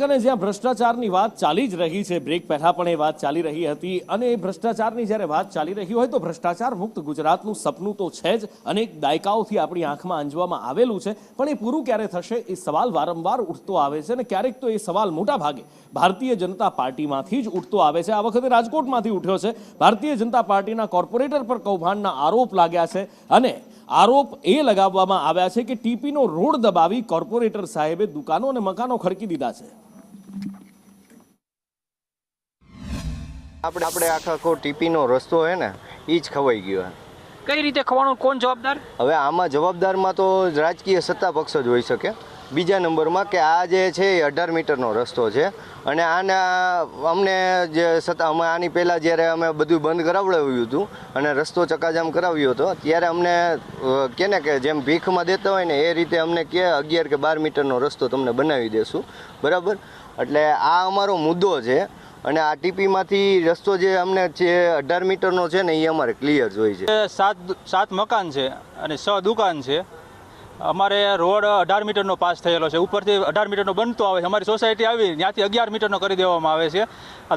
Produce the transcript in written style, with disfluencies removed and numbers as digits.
ક્યાંક અને જ્યાં ભ્રષ્ટાચારની વાત ચાલી જ રહી છે, બ્રેક પહેલા પણ એ વાત ચાલી રહી હતી, અને એ ભ્રષ્ટાચારની જ્યારે વાત ચાલી રહી હોય તો ભ્રષ્ટાચાર મુક્ત ગુજરાતનું સપનું તો છે જ, અનેક દાયકાઓથી આપણી આંખમાં અંજવામાં આવેલું છે, પણ એ પૂરું ક્યારે થશે એ સવાલ વારંવાર ઉઠતો આવે છે, અને ક્યારેક તો એ સવાલ મોટા ભાગે ભારતીય જનતા પાર્ટીમાંથી જ ઉઠતો આવે છે। આ વખતે રાજકોટમાંથી ઉઠ્યો છે। ભારતીય જનતા પાર્ટીના કોર્પોરેટર પર કૌભાંડના આરોપ લાગ્યા છે, અને આરોપ એ લગાવવામાં આવ્યા છે કે ટીપીનો રોડ દબાવી કોર્પોરેટર સાહેબે દુકાનો અને મકાનો ખડકી દીધા છે। આપણે આખો ટીપીનો રસ્તો હે ને એ જ ખવાઈ ગયો હે। કઈ રીતે ખવાનું, કોણ જવાબદાર? હવે આમાં જવાબદારમાં તો રાજકીય સત્તા પક્ષ જ હોઈ શકે। બીજા નંબરમાં કે આ જે છે એ 18 મીટરનો રસ્તો છે, અને અમને જે અમે આની પહેલાં જ્યારે અમે બધું બંધ કરાવડાવ્યું હતું અને રસ્તો ચકાજામ કરાવ્યો હતો, ત્યારે અમને કે જેમ ભીખમાં દેતા હોય ને એ રીતે અમને કે 11 કે 12 મીટરનો રસ્તો તમને બનાવી દેશું, બરાબર। એટલે આ અમારો મુદ્દો છે, અને આ ટીપીમાંથી રસ્તો જે અમને જે 18 મીટરનો છે ને એ અમારે ક્લિયર જોઈએ છે। 7 મકાન છે અને 6 દુકાન છે। અમારે રોડ 18 મીટરનો પાસ થયેલો છે, ઉપરથી 18 મીટરનો બનતો આવે છે। અમારી સોસાયટી આવી ત્યાંથી 11 મીટરનો કરી દેવામાં આવે છે।